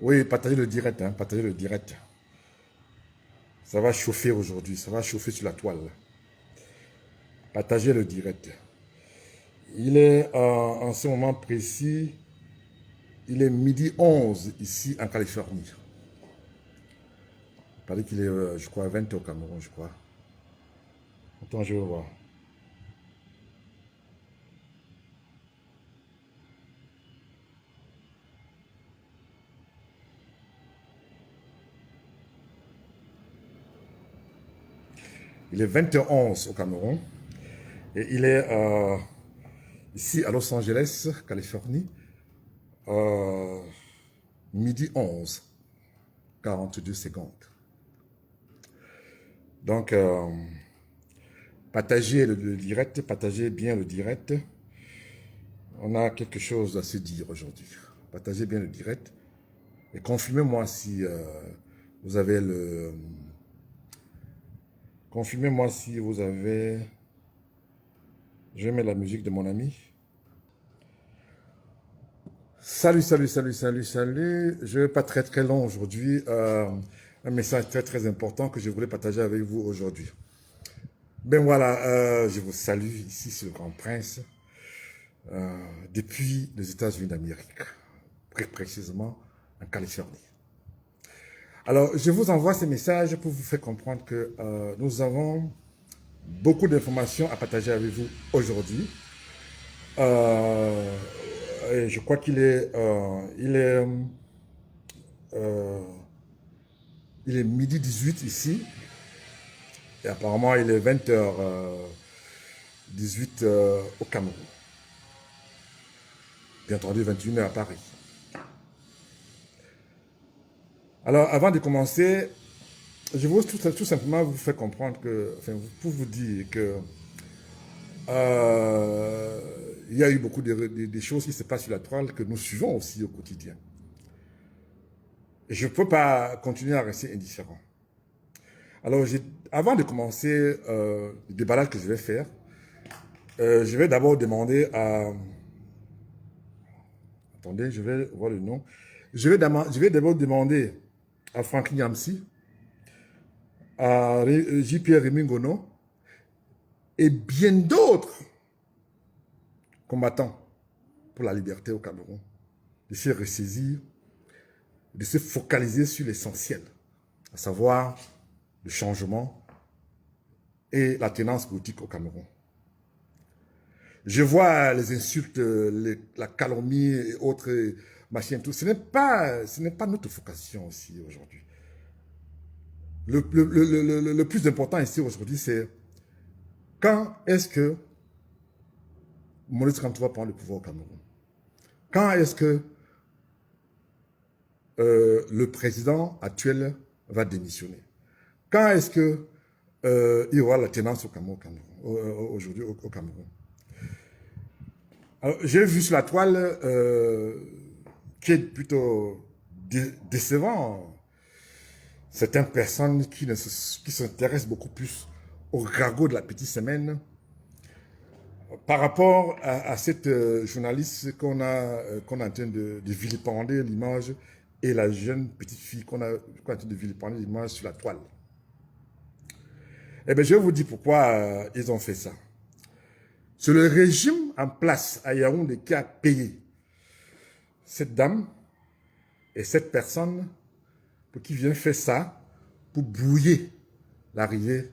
Oui, partagez le direct, hein, partagez le direct. Ça va chauffer aujourd'hui, ça va chauffer sur la toile. Partagez le direct. Il est en ce moment précis, il est midi 11 ici en Californie. Il paraît qu'il est, je crois, 20 au Cameroun, je crois. Attends, je vais voir. Il est 21 au Cameroun. Et il est ici à Los Angeles, Californie, euh, midi 11, 42 secondes. Donc, partagez le direct, partagez bien le direct. On a quelque chose à se dire aujourd'hui. Partagez bien le direct et confirmez-moi si vous avez le. Confirmez-moi si vous avez. Je mets la musique de mon ami. Salut, salut, salut, salut, salut. Je ne vais pas très long aujourd'hui. Un message très important que je voulais partager avec vous aujourd'hui. Ben voilà, je vous salue ici sur le Grand Prince, depuis les États-Unis d'Amérique, plus précisément en Californie. Alors, je vous envoie ces messages pour vous faire comprendre que nous avons beaucoup d'informations à partager avec vous aujourd'hui. Et je crois euh, il est midi 18 ici. Et apparemment, il est 20h18 au Cameroun. Bien entendu, 21h à Paris. Alors, avant de commencer, je veux tout simplement vous faire comprendre que, enfin, pour vous dire que euh, il y a eu beaucoup de choses qui se passent sur la toile que nous suivons aussi au quotidien. Et je ne peux pas continuer à rester indifférent. Alors, avant de commencer le déballage que je vais faire, je vais d'abord demander à... Attendez, je vais voir le nom. Je vais d'abord demander à Franklin Yamsi, à J.Pierre Rémingono et bien d'autres combattants pour la liberté au Cameroun de se ressaisir, de se focaliser sur l'essentiel, à savoir le changement et la tenance politique au Cameroun. Je vois les insultes, la calomnie et autres machins, tout. Ce n'est pas notre focalisation aussi aujourd'hui. Le plus important ici aujourd'hui, c'est quand est-ce que Maurice Kamto va prendre le pouvoir au Cameroun? Quand est-ce que le président actuel va démissionner? Quand est-ce que il y aura la tenance au Cameroun, aujourd'hui au Cameroun? J'ai vu sur la toile qui est plutôt décevant. Certaines personnes qui s'intéressent beaucoup plus au ragot de la petite semaine par rapport à cette journaliste qu'on est en train de vilipender l'image et la jeune petite fille qu'on est en train de vilipender l'image sur la toile. Eh bien, je vais vous dire pourquoi ils ont fait ça. C'est le régime en place à Yaoundé qui a payé cette dame et cette personne pour qui vient faire ça, pour brouiller l'arrivée,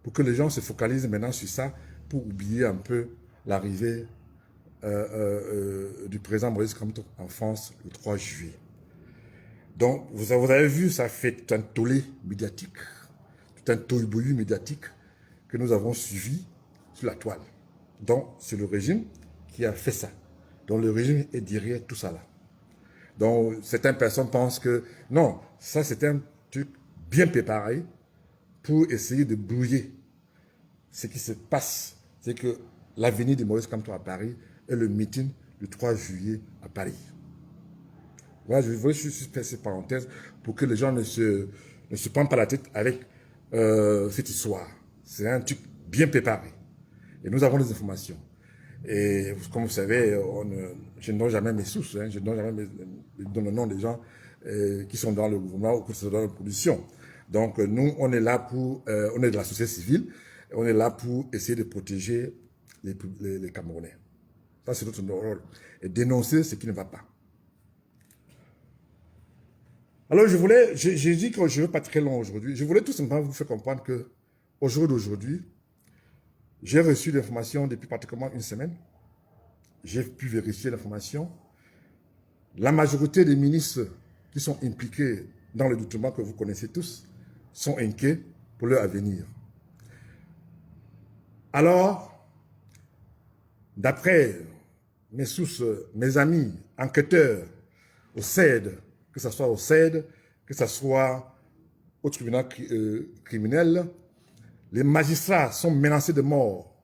pour que les gens se focalisent maintenant sur ça, pour oublier un peu l'arrivée du président Maurice Kamto en France le 3 juillet. Donc, vous avez vu, ça fait tout un tollé médiatique, tout un tollé médiatique que nous avons suivi sur la toile. Donc, c'est le régime qui a fait ça. Donc, le régime est derrière tout ça là. Donc, certaines personnes pensent que non, ça c'est un truc bien préparé pour essayer de brouiller ce qui se passe. C'est que l'avenir de Maurice Kamto à Paris est le meeting du 3 juillet à Paris. Voilà, je voulais juste faire cette parenthèse pour que les gens ne se prennent pas la tête avec cette histoire. C'est un truc bien préparé. Et nous avons des informations. Et comme vous savez, je ne donne jamais mes sources, hein, je ne donne jamais le nom des gens qui sont dans le gouvernement ou qui sont dans l'opposition. Donc nous, on est là pour, on est de la société civile, on est là pour essayer de protéger les Camerounais. Ça, c'est notre rôle. Et dénoncer ce qui ne va pas. Alors, j'ai dit que je ne veux pas très long aujourd'hui. Je voulais tout simplement vous faire comprendre que, au jour d'aujourd'hui, j'ai reçu l'information depuis pratiquement une semaine. J'ai pu vérifier l'information. La majorité des ministres qui sont impliqués dans le doutement que vous connaissez tous sont inquiets pour leur avenir. Alors, d'après mes sources, mes amis, enquêteurs au CED, que ce soit au CED, que ce soit au tribunal criminel, les magistrats sont menacés de mort.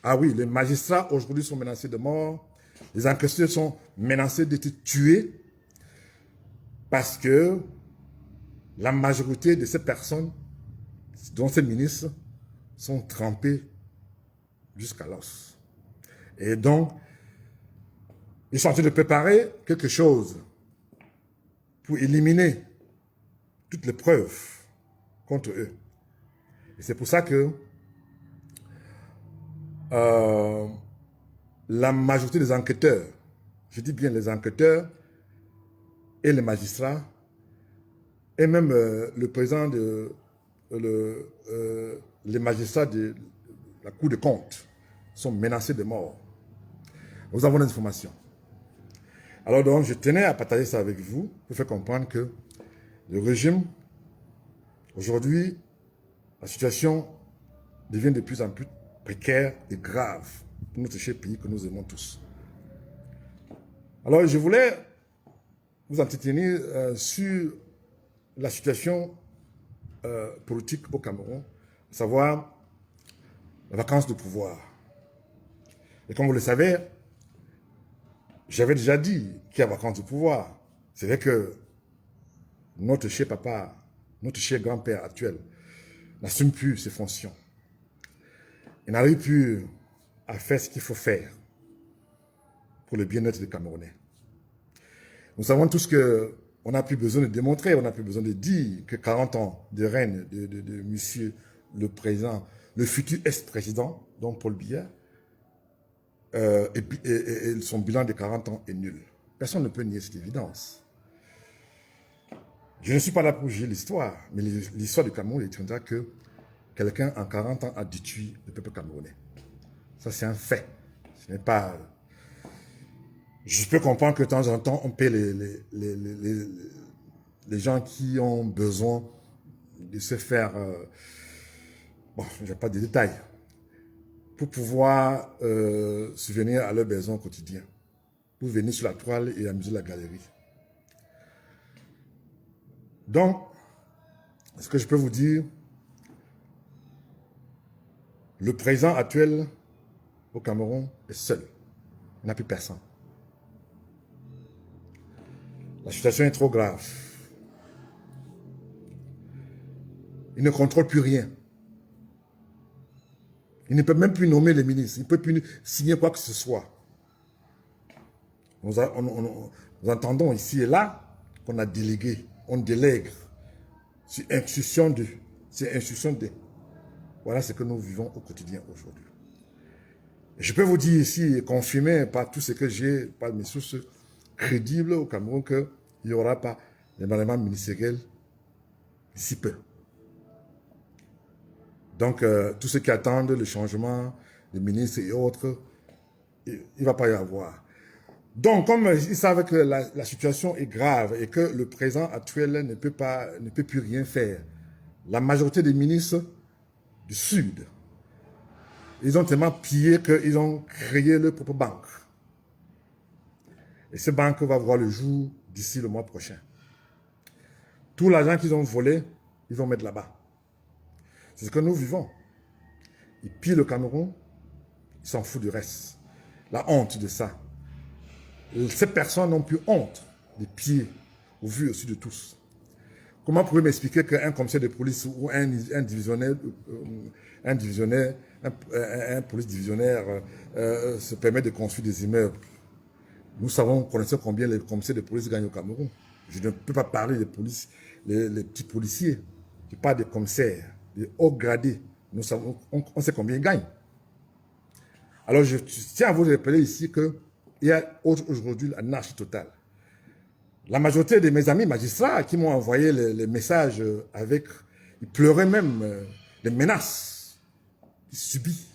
Ah oui, les magistrats aujourd'hui sont menacés de mort. Les enquêteurs sont menacés d'être tués parce que la majorité de ces personnes, dont ces ministres, sont trempés jusqu'à l'os. Et donc, ils sont en train de préparer quelque chose pour éliminer toutes les preuves contre eux. Et c'est pour ça que la majorité des enquêteurs, je dis bien les enquêteurs et les magistrats, et même le président les magistrats de la Cour des comptes sont menacés de mort. Nous avons des informations. Alors donc, je tenais à partager ça avec vous pour faire comprendre que le régime, aujourd'hui, la situation devient de plus en plus précaire et grave pour notre cher pays que nous aimons tous. Alors, je voulais vous entretenir sur la situation politique au Cameroun, à savoir la vacance de pouvoir. Et comme vous le savez, j'avais déjà dit qu'il y a vacance de pouvoir. C'est vrai que notre cher papa, notre cher grand-père actuel, n'assume plus ses fonctions. Il n'arrive plus à faire ce qu'il faut faire pour le bien-être des Camerounais. Nous savons tous qu'on n'a plus besoin de démontrer, on n'a plus besoin de dire que 40 ans de règne de monsieur le président, le futur ex-président, donc Paul Biya, et son bilan de 40 ans est nul. Personne ne peut nier cette évidence. Je ne suis pas là pour juger l'histoire, mais l'histoire du Cameroun étendra que quelqu'un en 40 ans a détruit le peuple camerounais. Ça, c'est un fait. Ce n'est pas... Je peux comprendre que de temps en temps, on paie les gens qui ont besoin de se faire... bon, je n'ai pas de détails. Pour pouvoir subvenir à leurs besoins quotidiens. Pour venir sur la toile et amuser la galerie. Donc, ce que je peux vous dire, le président actuel au Cameroun est seul. Il n'a plus personne. La situation est trop grave. Il ne contrôle plus rien. Il ne peut même plus nommer les ministres. Il ne peut plus signer quoi que ce soit. Nous entendons ici et là qu'on a délégué, on délègue sur instruction de. Voilà ce que nous vivons au quotidien aujourd'hui. Je peux vous dire ici, et confirmer par tout ce que j'ai, par mes sources crédibles au Cameroun, qu'il n'y aura pas d'événement ministériel d'ici peu. Donc, tous ceux qui attendent le changement des ministres et autres, il ne va pas y avoir. Donc, comme ils savent que la situation est grave et que le président actuel ne peut plus rien faire, la majorité des ministres du Sud, ils ont tellement pillé qu'ils ont créé leur propre banque. Et cette banque va voir le jour d'ici le mois prochain. Tout l'argent qu'ils ont volé, ils vont mettre là-bas. C'est ce que nous vivons. Ils pillent le Cameroun, ils s'en foutent du reste. La honte de ça. Ces personnes n'ont plus honte de piller au vu aussi de tous. Comment pouvez-vous m'expliquer qu'un commissaire de police ou un police divisionnaire se permet de construire des immeubles Nous savons, connaissons combien les commissaires de police gagnent au Cameroun. Je ne peux pas parler des polices, les petits policiers. Je parle des commissaires, des hauts gradés. Nous savons, on sait combien ils gagnent. Alors, je tiens à vous rappeler ici qu'il y a aujourd'hui l'anarchie totale. La majorité de mes amis magistrats qui m'ont envoyé les messages avec, ils pleuraient même les menaces qu'ils subissent.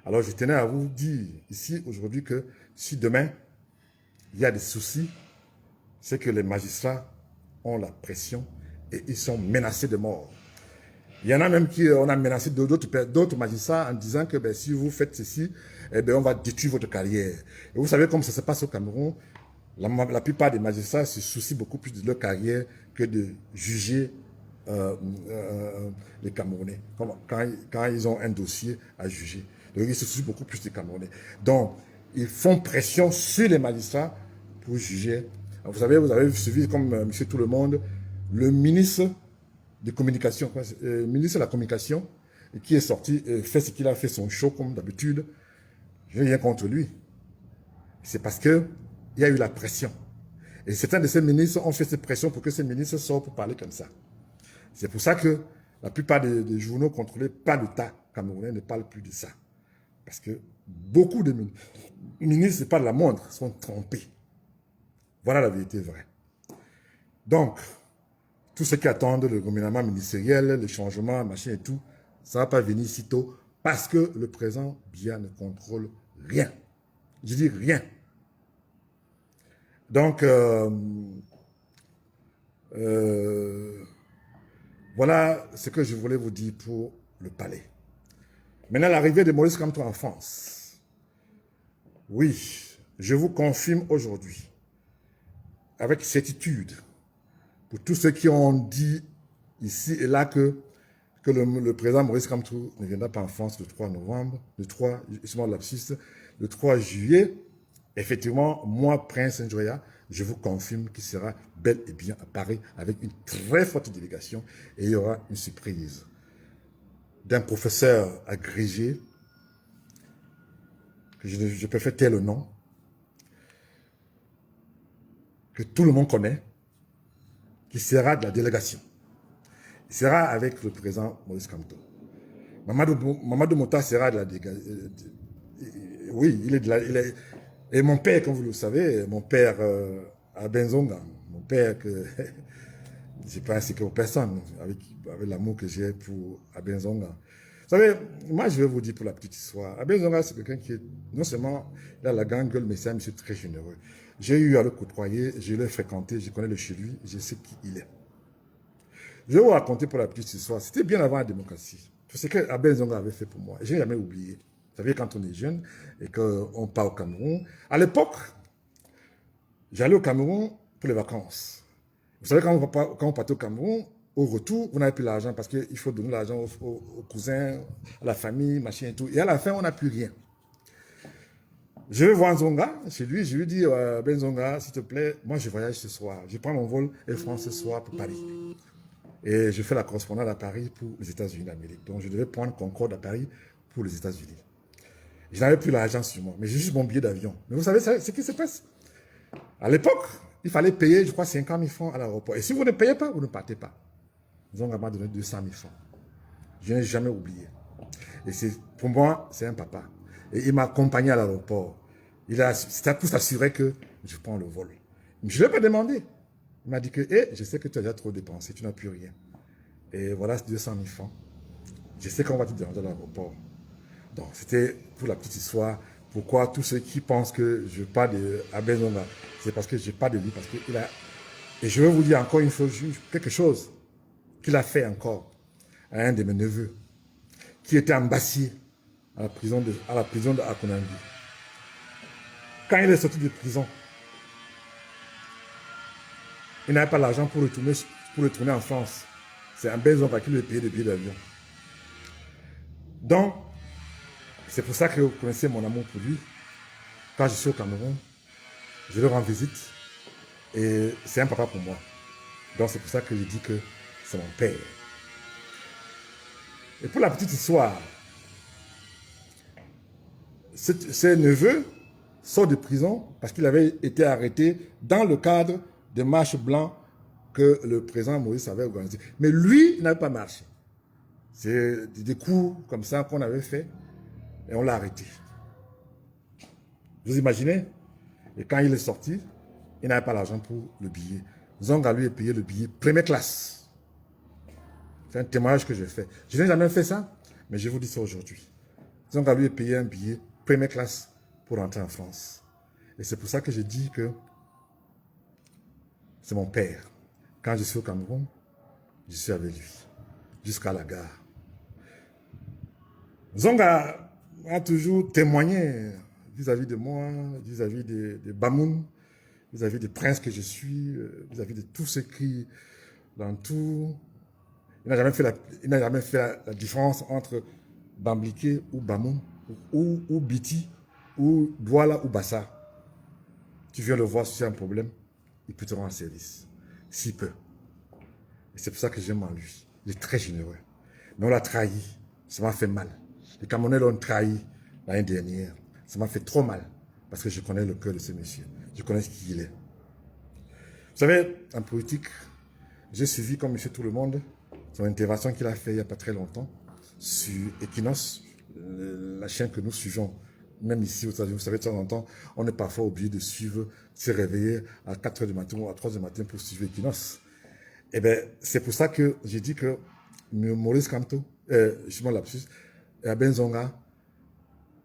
Alors, je tenais à vous dire ici aujourd'hui que si demain, il y a des soucis, c'est que les magistrats ont la pression et ils sont menacés de mort. Il y en a même qui on a menacé d'autres magistrats en disant que si vous faites ceci, on va détruire votre carrière. Et vous savez comment ça se passe au Cameroun. La plupart des magistrats se soucient beaucoup plus de leur carrière que de juger les Camerounais. Quand ils ont un dossier à juger. Donc ils se soucient beaucoup plus des Camerounais. Donc, ils font pression sur les magistrats pour juger. Vous savez, vous avez suivi, comme monsieur tout le monde, le ministre de communication, ministre de la communication, qui est sorti, fait ce qu'il a fait, son show comme d'habitude. Je n'ai rien contre lui. C'est parce que il y a eu la pression. Et certains de ces ministres ont fait cette pression pour que ces ministres sortent pour parler comme ça. C'est pour ça que la plupart des journaux contrôlés par l'État camerounais ne parlent plus de ça. Parce que beaucoup de ministres, ce n'est pas de la moindre, sont trompés. Voilà la vérité vraie. Donc, tous ceux qui attendent le gouvernement ministériel, le changement, machin et tout, ça ne va pas venir si tôt parce que le président Biya ne contrôle rien. Je dis rien. Donc, voilà ce que je voulais vous dire pour le palais. Maintenant, l'arrivée de Maurice Kamto en France. Oui, je vous confirme aujourd'hui, avec certitude, pour tous ceux qui ont dit ici et là que le président Maurice Kamto ne viendra pas en France le 3 novembre, le 3 juillet, effectivement, moi, Prince Njoya, je vous confirme qu'il sera bel et bien à Paris avec une très forte délégation et il y aura une surprise d'un professeur agrégé, que je préfère taire le nom, que tout le monde connaît, qui sera de la délégation. Il sera avec le président Maurice Kamto. Mamadou Mouta sera de la délégation. Oui, il est. Et mon père, comme vous le savez, mon père à Benzonga, mon père que je n'ai pas inscrit aux personnes, avec l'amour que j'ai pour Abenzonga. Vous savez, moi je vais vous dire pour la petite histoire, Abenzonga c'est quelqu'un qui est, non seulement il a la grande gueule, mais c'est un monsieur très généreux. J'ai eu à le côtoyer, je l'ai fréquenté, je connais le chez lui, je sais qui il est. Je vais vous raconter pour la petite histoire, c'était bien avant la démocratie. C'est ce que Abenzonga avait fait pour moi, je n'ai jamais oublié. Vous savez, quand on est jeune et qu'on part au Cameroun, à l'époque, j'allais au Cameroun pour les vacances. Vous savez, quand on partait au Cameroun, au retour, vous n'avez plus l'argent parce qu'il faut donner l'argent aux cousins, à la famille, machin et tout. Et à la fin, on n'a plus rien. Je vais voir Nzonga chez lui, je lui dis, Ben Nzonga, s'il te plaît, moi je voyage ce soir. Je prends mon vol Air France ce soir pour Paris. Et je fais la correspondance à Paris pour les États-Unis d'Amérique. Donc je devais prendre Concorde à Paris pour les États-Unis. Je n'avais plus l'argent sur moi, mais j'ai juste mon billet d'avion. Mais vous savez ce qui se passe? À l'époque, il fallait payer, je crois, 50 000 francs à l'aéroport. Et si vous ne payez pas, vous ne partez pas. Zonga m'a donné 200 000 francs. Je n'ai jamais oublié. Et pour moi, c'est un papa. Et il m'a accompagné à l'aéroport. C'était pour s'assurer que je prends le vol. Je ne l'ai pas demandé. Il m'a dit que, je sais que tu as déjà trop dépensé, tu n'as plus rien. Et voilà 200 000 francs. Je sais qu'on va te déranger à l'aéroport. Donc, c'était pour la petite histoire. Pourquoi tous ceux qui pensent que je parle d'Abenzonga, c'est parce que je parle de lui, parce qu'il a... Et je vais vous dire encore une fois, quelque chose qu'il a fait encore à un de mes neveux, qui était embassier à la prison de Akonangui. Quand il est sorti de prison, il n'avait pas l'argent pour retourner en France. C'est un Abenzonga qui lui a payé des billets d'avion. Donc, c'est pour ça que vous connaissez mon amour pour lui. Quand je suis au Cameroun, je le rends visite et c'est un papa pour moi. Donc c'est pour ça que je dis que c'est mon père. Et pour la petite histoire, ces neveux sort de prison parce qu'il avait été arrêté dans le cadre des marches blancs que le président Moïse avait organisé. Mais lui, il n'avait pas marché. C'est des coups comme ça qu'on avait fait et on l'a arrêté. Vous imaginez? Et quand il est sorti, il n'avait pas l'argent pour le billet. Zonga lui a payé le billet première classe. C'est un témoignage que j'ai fait. Je n'ai jamais fait ça, mais je vous dis ça aujourd'hui. Zonga lui a payé un billet première classe pour rentrer en France. Et c'est pour ça que je dis que c'est mon père. Quand je suis au Cameroun, je suis avec lui, jusqu'à la gare. Zonga a toujours témoigné vis-à-vis de moi, vis-à-vis de Bamoun, vis-à-vis des princes que je suis, vis-à-vis de tout ce qui l'entoure. Il n'a jamais fait la différence entre Bambliké ou Bamoun, ou Biti, ou Douala ou Bassa. Tu viens le voir si tu as un problème, il peut te rendre service. S'il peut. Et c'est pour ça que j'aime en lui. Il est très généreux. Mais on l'a trahi. Ça m'a fait mal. Les Camerounais l'ont trahi l'année dernière. Ça m'a fait trop mal. Parce que je connais le cœur de ce monsieur. Je connais qui il est. Vous savez, en politique, j'ai suivi comme monsieur tout le monde son intervention qu'il a fait il n'y a pas très longtemps sur Equinos, la chaîne que nous suivons. Même ici, vous savez, de temps en temps, on est parfois obligé de suivre, se réveiller à 4 h du matin ou à 3 h du matin pour suivre Equinos. Eh bien, c'est pour ça que j'ai dit que Maurice Kamto, justement lapsus, Benzonga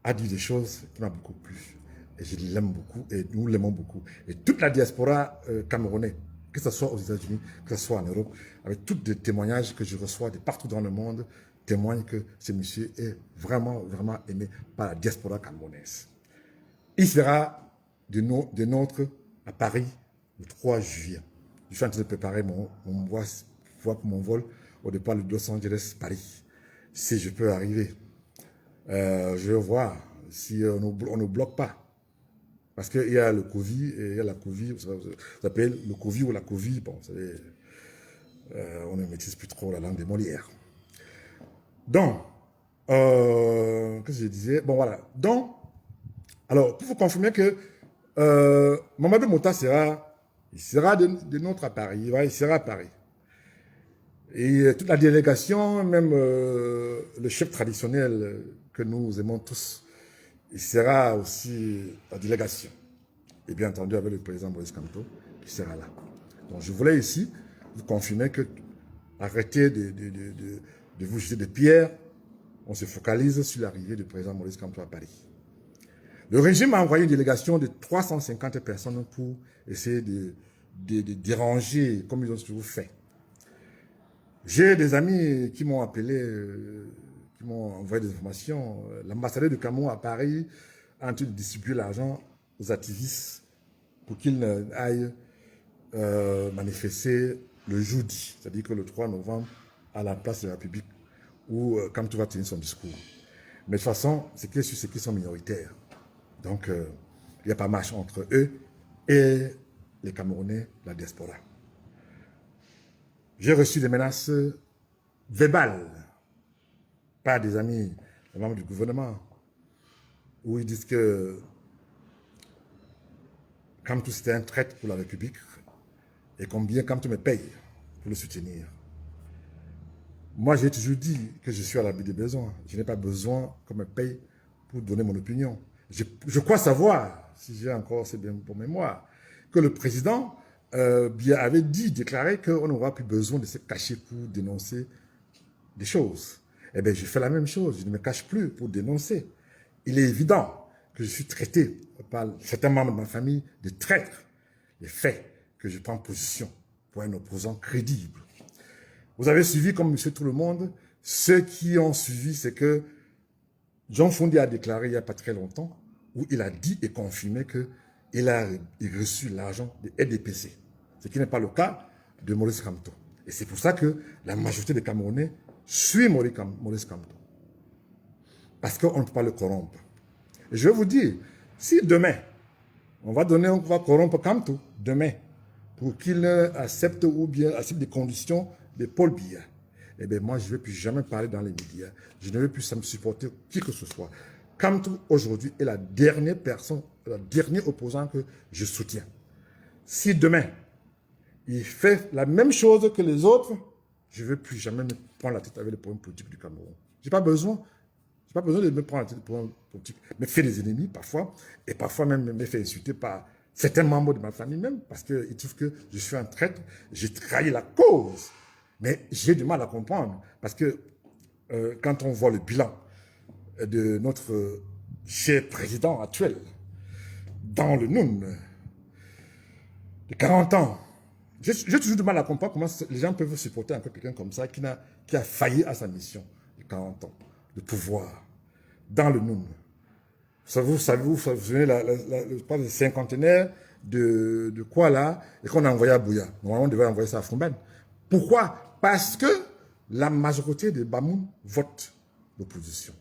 a dit des choses qui m'ont beaucoup plu. Et je l'aime beaucoup et nous l'aimons beaucoup. Et toute la diaspora camerounaise, que ce soit aux États-Unis, que ce soit en Europe, avec tous les témoignages que je reçois de partout dans le monde, témoignent que ce monsieur est vraiment, vraiment aimé par la diaspora camerounaise. Il sera de nôtre à Paris le 3 juillet. Je suis en train de préparer mon vol au départ de Los Angeles, Paris. Si je peux arriver, je vais voir si on ne bloque pas. Parce qu'il y a le Covid, et il y a la Covid, vous appelez le Covid ou la Covid, bon, vous savez, on ne maîtrise plus trop la langue des Molières. Donc, qu'est-ce que je disais? Bon, voilà. Donc, alors, pour vous confirmer que Mamadou Mota il sera de notre à Paris, il sera à Paris. Et toute la délégation, même le chef traditionnel que nous aimons tous, il sera aussi la délégation. Et bien entendu avec le président Maurice Kamto, qui sera là. Donc je voulais ici vous confirmer que arrêtez de vous jeter des pierres. On se focalise sur l'arrivée du président Maurice Kamto à Paris. Le régime a envoyé une délégation de 350 personnes pour essayer de déranger, comme ils ont toujours fait. J'ai des amis qui m'ont appelé, qui m'ont envoyé des informations. L'ambassadeur de Cameroun à Paris a en train de distribuer l'argent aux activistes pour qu'ils aillent manifester le jeudi, c'est-à-dire que le 3 novembre, à la place de la République, où Kamto va tenir son discours. Mais de toute façon, c'est que ceux qui sont minoritaires. Donc, il n'y a pas marche entre eux et les Camerounais, la diaspora. J'ai reçu des menaces verbales par des amis, des membres du gouvernement, où ils disent que Kamto c'était un traître pour la République et combien Kamto me paye pour le soutenir. Moi, j'ai toujours dit que je suis à l'abri des besoins. Je n'ai pas besoin qu'on me paye pour donner mon opinion. Je crois savoir, si j'ai encore assez bien pour mémoire, que le président avait déclaré qu'on n'aura plus besoin de se cacher pour dénoncer des choses. Eh bien, je fais la même chose. Je ne me cache plus pour dénoncer. Il est évident que je suis traité par certains membres de ma famille de traître. Les faits que je prends position pour un opposant crédible. Vous avez suivi, comme monsieur tout le monde, ceux qui ont suivi, c'est que John Fondi a déclaré il n'y a pas très longtemps, où il a dit et confirmé qu'il a reçu l'argent de RDPC, ce qui n'est pas le cas de Maurice Kamto. Et c'est pour ça que la majorité des Camerounais suit Maurice Kamto. Parce qu'on ne peut pas le corrompre. Et je vais vous dire, si demain, on va corrompre Kamto, demain, pour qu'il accepte ou bien accepte des conditions de Paul Biya, eh bien moi, je ne vais plus jamais parler dans les médias. Je ne vais plus me supporter qui que ce soit. Kamto, aujourd'hui, est la dernière personne, le dernier opposant que je soutiens. Si demain, il fait la même chose que les autres, je ne veux plus jamais me prendre la tête avec les problèmes politiques du Cameroun. Je n'ai pas besoin. Je n'ai pas besoin de me prendre la tête des problèmes politiques. Me faire des ennemis parfois, et parfois même me faire insulter par certains membres de ma famille même, parce qu'ils trouvent que je suis un traître, j'ai trahi la cause. Mais j'ai du mal à comprendre, parce que quand on voit le bilan de notre cher président actuel, dans le Noun, de 40 ans, j'ai toujours du mal à comprendre comment les gens peuvent supporter encore quelqu'un comme ça qui a failli à sa mission de 40 ans, de pouvoir, dans le Noun. Vous vous souvenez, le cinquantenaire de quoi là, et qu'on a envoyé à Bouya. Normalement, on devait envoyer ça à Fumben. Pourquoi? Parce que la majorité des Bamoun votent l'opposition.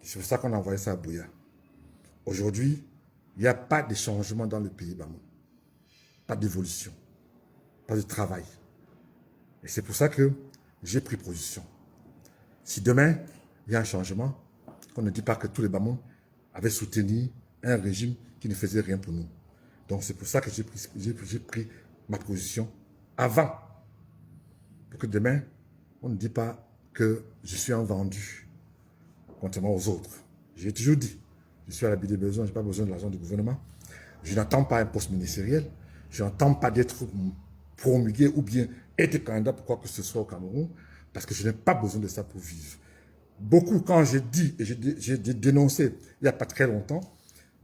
C'est pour ça qu'on a envoyé ça à Bouya. Aujourd'hui, il n'y a pas de changement dans le pays Bamoun. Pas d'évolution. Pas de travail. Et c'est pour ça que j'ai pris position. Si demain, il y a un changement, qu'on ne dit pas que tous les Bamoun avaient soutenu un régime qui ne faisait rien pour nous. Donc c'est pour ça que j'ai pris ma position avant. Pour que demain, on ne dit pas que je suis un vendu, contrairement aux autres. J'ai toujours dit, je suis à l'abri des besoins, je n'ai pas besoin de l'argent du gouvernement. Je n'attends pas un poste ministériel. Je n'attends pas d'être promulgué ou bien être candidat pour quoi que ce soit au Cameroun, parce que je n'ai pas besoin de ça pour vivre. Beaucoup, quand j'ai dit et j'ai dénoncé il n'y a pas très longtemps,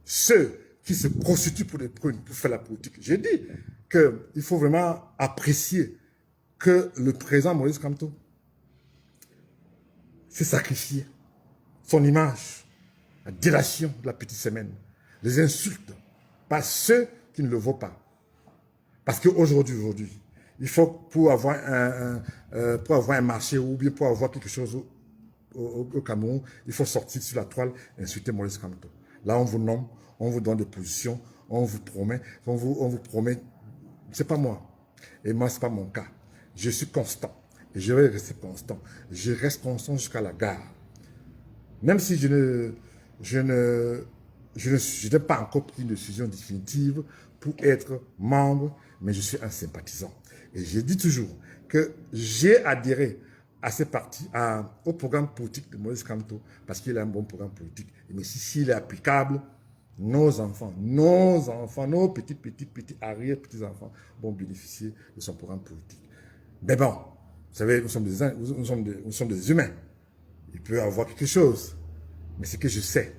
ceux qui se prostituent pour les prunes, pour faire la politique, j'ai dit qu'il faut vraiment apprécier que le président Maurice Kamto s'est sacrifié. Son image, la délation de la petite semaine, les insultes, par ceux qui ne le voient pas. Parce qu'aujourd'hui, il faut, pour avoir un marché ou bien pour avoir quelque chose au Cameroun, il faut sortir sur la toile et insulter Maurice Kamto. Là, on vous nomme, on vous donne des positions, on vous promet, c'est pas moi. Et moi, c'est pas mon cas. Je suis constant. Et je vais rester constant. Je reste constant jusqu'à la gare. Même si je n'ai pas encore pris une décision définitive pour être membre, mais je suis un sympathisant. Et je dis toujours que j'ai adhéré à ces partis, au programme politique de Maurice Kamto, parce qu'il a un bon programme politique. Mais s'il est applicable, nos enfants, nos petits arrière-petits-enfants vont bénéficier de son programme politique. Mais bon, vous savez, nous sommes des humains. Il peut y avoir quelque chose. Mais ce que je sais,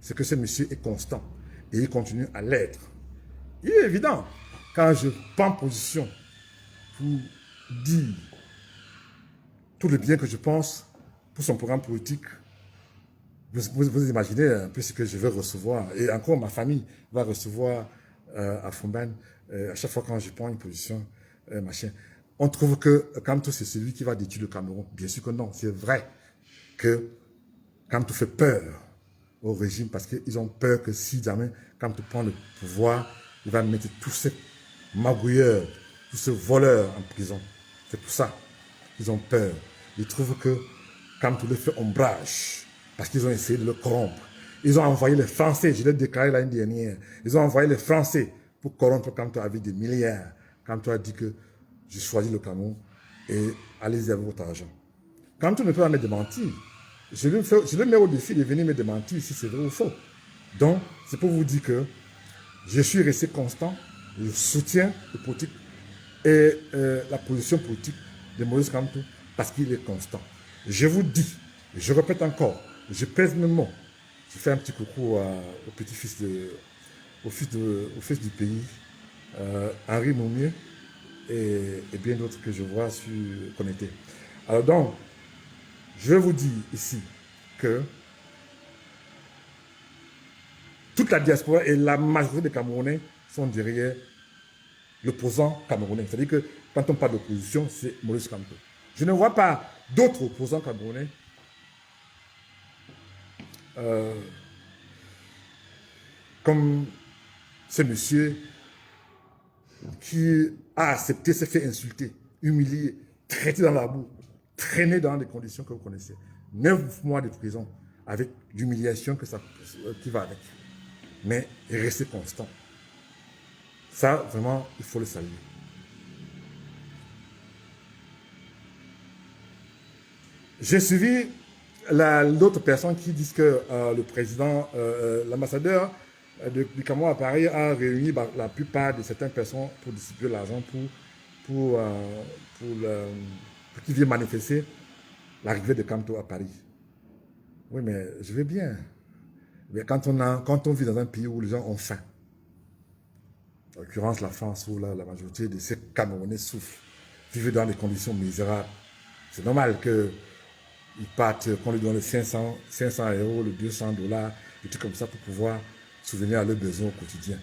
c'est que ce monsieur est constant. Et il continue à l'être. Il est évident, quand je prends position pour dire tout le bien que je pense pour son programme politique, vous imaginez un peu ce que je vais recevoir. Et encore, ma famille va recevoir à Fumben, à chaque fois quand je prends une position, machin. On trouve que Kamto, c'est celui qui va détruire le Cameroun. Bien sûr que non. C'est vrai que Kamto fait peur au régime parce qu'ils ont peur que si jamais Kamto prend le pouvoir, il va mettre tous ces magouilleurs, tous ces voleurs en prison. C'est pour ça qu'ils ont peur. Ils trouvent que Kamto le fait ombrage parce qu'ils ont essayé de le corrompre. Ils ont envoyé les Français, je l'ai déclaré l'année dernière, ils ont envoyé les Français pour corrompre Kamto avec des milliards. Kamto a dit que je choisis le Cameroun et allez-y avec votre argent. Kamto ne peut pas me démentir. Je le mets au défi de venir me démentir si c'est vrai ou faux. Donc, c'est pour vous dire que je suis resté constant, je soutiens le politique et la position politique de Maurice Kamto parce qu'il est constant. Je vous dis, je répète encore, je pèse mes mots. Je fais un petit coucou au petit-fils au fils du pays, Henri Moumier, et bien d'autres que je vois sur connectés. Alors donc, je vais vous dire ici que toute la diaspora et la majorité des Camerounais sont derrière l'opposant camerounais. C'est-à-dire que quand on parle d'opposition, c'est Maurice Kamto. Je ne vois pas d'autres opposants camerounais comme ce monsieur qui a accepté, s'est fait insulter, humilier, traiter dans la boue, traîner dans les conditions que vous connaissez. 9 mois de prison avec l'humiliation qui va avec. Mais rester constant. Ça, vraiment, il faut le saluer. J'ai suivi d'autres personnes qui disent que le président, l'ambassadeur du Cameroun à Paris a réuni la plupart de certaines personnes pour distribuer l'argent pour, pour qu'ils viennent manifester l'arrivée de Kamto à Paris. Oui, mais je vais bien. Mais quand on vit dans un pays où les gens ont faim, en l'occurrence la France, où la majorité de ces Camerounais souffrent, vivent dans des conditions misérables, c'est normal qu'ils partent, qu'on lui donne les 500 euros, les 200 $, des trucs comme ça pour pouvoir souvenir à leurs besoins au quotidien.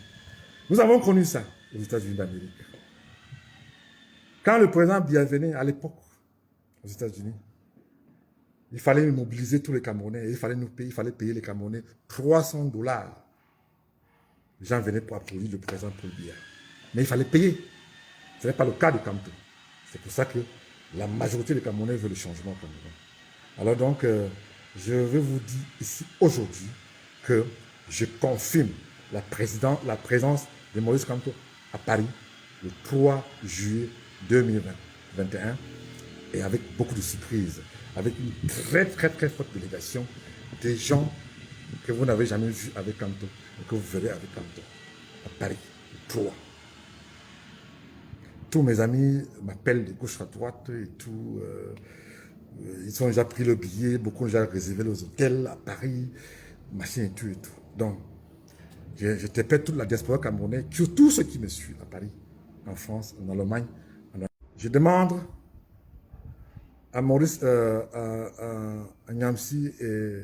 Nous avons connu ça aux États-Unis d'Amérique. Quand le président Bienvenu, à l'époque, aux États-Unis, il fallait mobiliser tous les Camerounais, il fallait payer les Camerounais 300 $. Les gens venaient pour applaudir le président pour le billard. Mais il fallait payer. Ce n'est pas le cas de Kamto. C'est pour ça que la majorité des Camerounais veut le changement au Cameroun. Alors donc, je vais vous dire ici aujourd'hui que je confirme la présence de Maurice Kamto à Paris le 3 juillet 2021 et avec beaucoup de surprises, avec une très forte délégation des gens que vous n'avez jamais vus avec Kamto et que vous verrez avec Kamto à Paris le 3. Tous mes amis m'appellent de gauche à droite et tout. Ils ont déjà pris le billet, beaucoup ont déjà réservé les hôtels à Paris, machin et tout et tout. Donc, je t'appelle toute la diaspora camerounaise, tous ceux qui me suivent à Paris, en France, en Allemagne. Je demande à Maurice, à Nyamsi et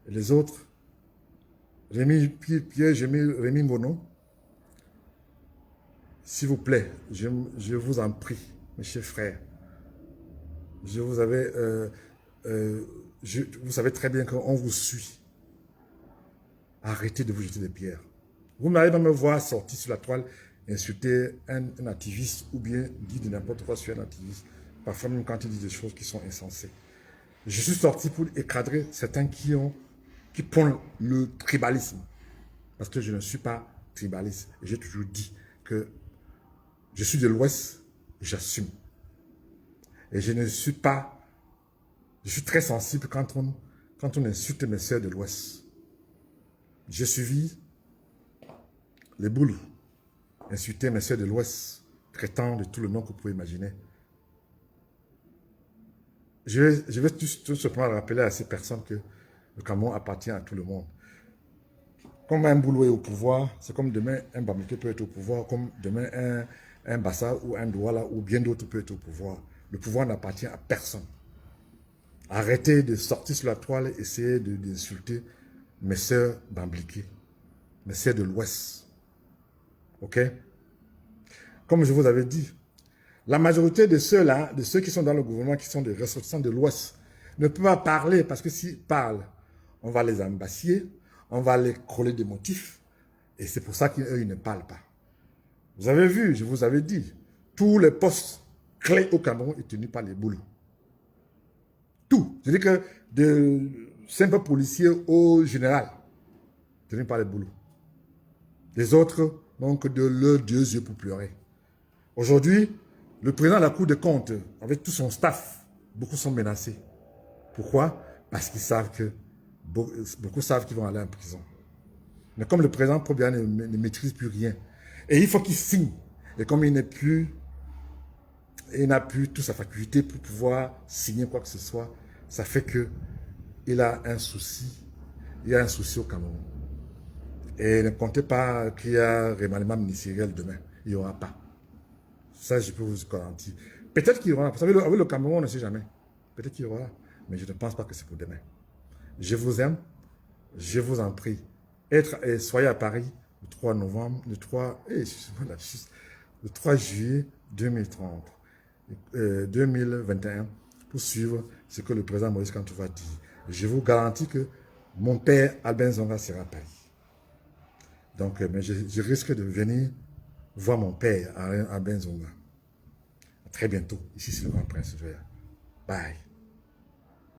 les autres, Rémi Mono, s'il vous plaît, je vous en prie, mes chers frères, vous savez très bien qu'on vous suit. Arrêtez de vous jeter des pierres. Vous m'arrivez à me voir sortir sur la toile, insulter un activiste ou bien dire de n'importe quoi sur un activiste. Parfois même quand il dit des choses qui sont insensées. Je suis sorti pour écraser certains qui prônent le tribalisme. Parce que je ne suis pas tribaliste. J'ai toujours dit que je suis de l'Ouest, j'assume. Et je suis très sensible quand on insulte mes sœurs de l'Ouest. J'ai suivi les Boulous, insulter mes sœurs de l'Ouest, traitant de tout le nom que vous pouvez imaginer. Je vais tout simplement rappeler à ces personnes que le Cameroun appartient à tout le monde. Comme un Boulou est au pouvoir, c'est comme demain un Bamité peut être au pouvoir, comme demain un Bassa ou un Douala ou bien d'autres peut être au pouvoir. Le pouvoir n'appartient à personne. Arrêtez de sortir sur la toile et essayer d'insulter mes sœurs bambliquées, mes sœurs de l'Ouest. Ok? Comme je vous avais dit, la majorité de ceux-là, de ceux qui sont dans le gouvernement, qui sont des ressortissants de l'Ouest, ne peuvent pas parler parce que s'ils parlent, on va les embasser, on va les coller des motifs. Et c'est pour ça qu'eux, ils ne parlent pas. Vous avez vu, je vous avais dit, tous les postes clés au Cameroun sont tenus par les Boulous. Tout. Je dis que de simples policiers au général, tenus par les Boulous. Les autres n'ont que de leurs deux yeux pour pleurer. Aujourd'hui, le président de la Cour des comptes, avec tout son staff, beaucoup sont menacés. Pourquoi? Parce qu'ils savent que beaucoup savent qu'ils vont aller en prison. Mais comme le président Probia ne maîtrise plus rien, et il faut qu'il signe, et comme il n'a plus toute sa faculté pour pouvoir signer quoi que ce soit, ça fait qu'il a un souci. Il y a un souci au Cameroun. Et ne comptez pas qu'il y a remaniement ministériel demain. Il n'y aura pas. Ça, je peux vous garantir. Peut-être qu'il y aura. Vous savez, avec le Cameroun, on ne sait jamais. Peut-être qu'il y aura. Mais je ne pense pas que c'est pour demain. Je vous aime. Je vous en prie. Soyez à Paris le 3 novembre, le 3 juillet 2021 pour suivre ce que le président Maurice Kamto va dire. Je vous garantis que mon père, Albin Zonga, sera à Paris. Donc, mais je risque de venir voir mon père, Albin Zonga. À très bientôt. Ici, c'est le Grand Prince. Bye.